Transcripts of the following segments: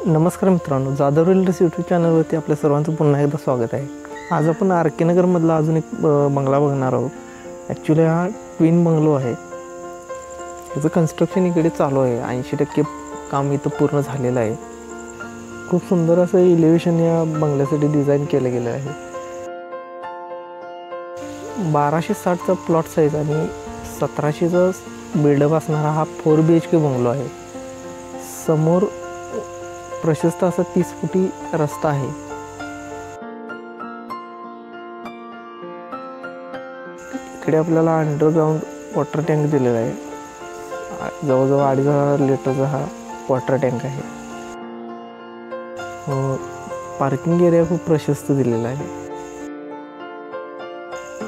नमस्कार मित्रांनो, Jadhav realtors YouTube चॅनलवरती आपल्या सर्वांचं पुन्हा एकदा स्वागत आहे. आज आपण आर के नगरमधला अजून एक बंगला बघणार आहोत. ॲक्च्युली हा ट्विन बंगलो आहे. याचं कन्स्ट्रक्शन इकडे चालू आहे. 80% काम इथं पूर्ण झालेलं आहे. खूप सुंदर असं इलेव्हेशन या बंगल्यासाठी डिझाईन केलं गेलं आहे. 1260चा प्लॉट साईज आणि 1700चा बिल्डअप असणारा हा 4 BHK बंगलो आहे. समोर प्रशस्त असा 30 फुटी रस्ता आहे. इकडे आपल्याला अंडरग्राऊंड वॉटर टँक दिलेला आहे. जवळजवळ 2,500 लिटरचा हा वॉटर टँक आहे. पार्किंग एरिया खूप प्रशस्त दिलेला आहे.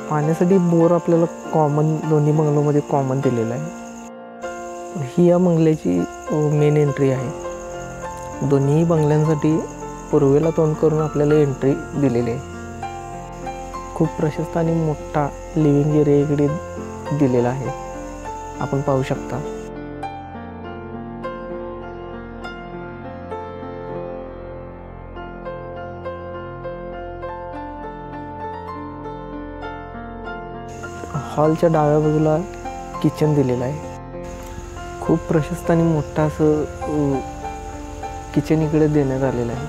पाण्यासाठी बोर आपल्याला कॉमन दोन्ही बंगलोमध्ये कॉमन दिलेला आहे. ही या बंगल्याची मेन एंट्री आहे. दोन्ही बंगल्यांसाठी पूर्वेला तोंड करून आपल्याला एंट्री दिलेली आहे. खूप प्रशस्त आणि मोठा लिव्हिंग एरिया इकडे दिलेला आहे. आपण पाहू शकता. हॉलच्या डाव्या बाजूला किचन दिलेलं आहे. खूप प्रशस्त आणि मोठा असं किचन इकडे देण्यात आलेलं आहे.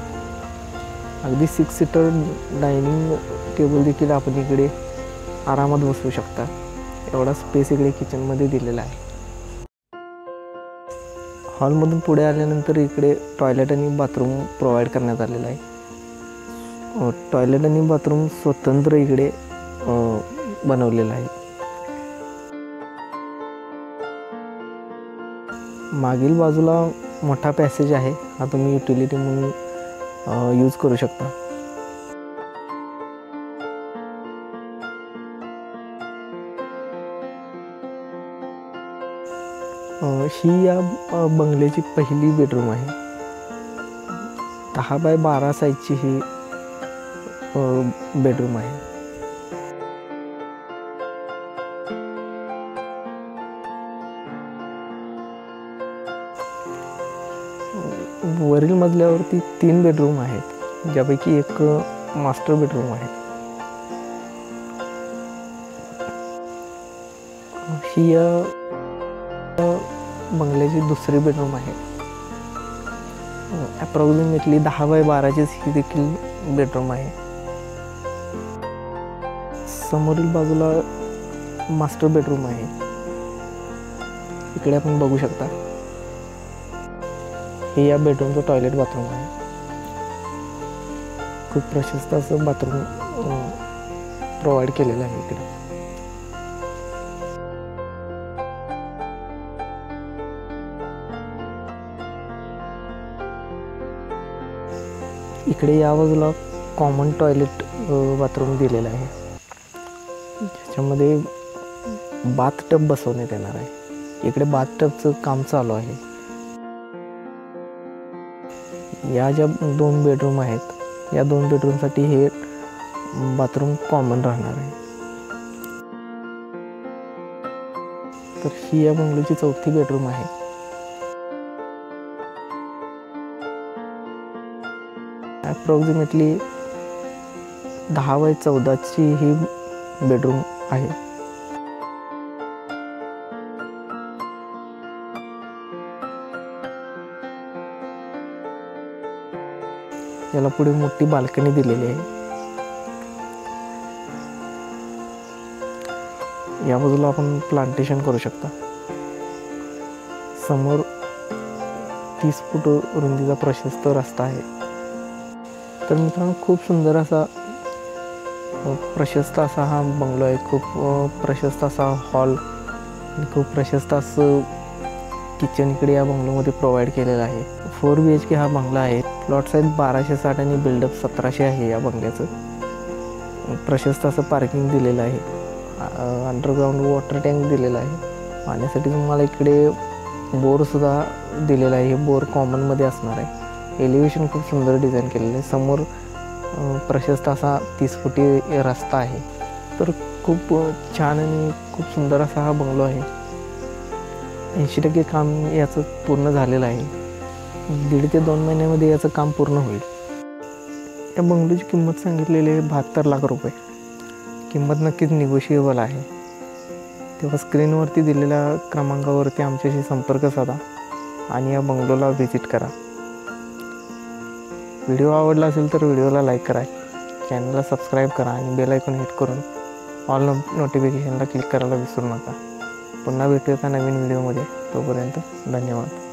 अगदी 6 सीटर डायनिंग टेबल देखील आपण इकडे आरामात बसू शकता. एवढा स्पेस इकडे किचनमध्ये दिलेला आहे. हॉलमधून पुढे आल्यानंतर इकडे टॉयलेट आणि बाथरूम प्रोव्हाइड करण्यात आलेलं आहे. टॉयलेट आणि बाथरूम स्वतंत्र इकडे बनवलेलं आहे. मागील बाजूला मोठा पॅसेज आहे. हा तुम्ही युटिलिटी म्हणून यूज करू शकता. ही या बंगल्याची पहिली बेडरूम आहे. 10 बाय 12 साईजची ही बेडरूम आहे. वरील मजल्यावरती 3 बेडरूम आहेत, ज्यापैकी एक मास्टर बेडरूम आहे. ही बंगल्याची दुसरी बेडरूम आहे. अप्रॉक्सिमेटली 10 बाय 12चीच ही देखील बेडरूम आहे. समोरील बाजूला मास्टर बेडरूम आहे. इकडे आपण बघू शकता. हे या बेडरूमचं टॉयलेट बाथरूम आहे. खूप प्रशस्त असं बाथरूम प्रोव्हाइड केलेलं आहे इकडे. इकडे या बाजूला कॉमन टॉयलेट बाथरूम दिलेलं आहे, ज्याच्यामध्ये बाथटब बसवण्यात येणार आहे. इकडे बाथटबचं काम चालू आहे. या ज्या 2 बेडरूम आहेत, या 2 बेडरूमसाठी हे बाथरूम कॉमन राहणार आहे. तर ही या बंगलोची 4थी बेडरूम आहे. अप्रॉक्सिमेटली 10 बाय 14ची ही बेडरूम आहे. याला पुढे मोठी बाल्कनी दिलेली आहे. या बाजूला आपण प्लांटेशन करू शकता. समोर 30 फूट रुंदीचा प्रशस्त रस्ता आहे. तर मित्रांनो, खूप सुंदर असा प्रशस्त असा हा बंगलो आहे. खूप प्रशस्त असा हॉल आणि खूप प्रशस्त असं किचन इकडे या बंगलोमध्ये प्रोव्हाइड केलेलं आहे. 4 BHK हा बंगला आहे. प्लॉट साईज 1260 आणि बिल्डअप 1700 आहे या बंगल्याचं. प्रशस्त असं पार्किंग दिलेलं आहे. अंडरग्राऊंड वॉटर टँक दिलेला आहे. पाण्यासाठी तुम्हाला इकडे बोरसुद्धा दिलेला आहे. हे बोर कॉमनमध्ये असणार आहे. एलिव्हेशन खूप सुंदर डिझाईन केलेलं आहे. समोर प्रशस्त असा 30 फुटी रस्ता आहे. तर खूप छान आणि खूप सुंदर असा हा बंगलो आहे. 80% काम याचं पूर्ण झालेलं आहे. 1.5 ते 2 महिन्यामध्ये याचं काम पूर्ण होईल. या बंगलोची किंमत सांगितलेली आहे 72 लाख रुपये. किंमत नक्कीच निगोशिएबल आहे. तेव्हा स्क्रीनवरती दिलेल्या क्रमांकावरती आमच्याशी संपर्क साधा आणि या बंगलोला व्हिजिट करा. व्हिडिओ आवडला असेल तर व्हिडिओला लाईक करा, चॅनलला सबस्क्राईब करा आणि बेल आयकॉन हिट करून ऑल नोटिफिकेशनला क्लिक करायला विसरू नका. पुन्हा भेटूया एका नवीन व्हिडिओमध्ये. तोपर्यंत धन्यवाद.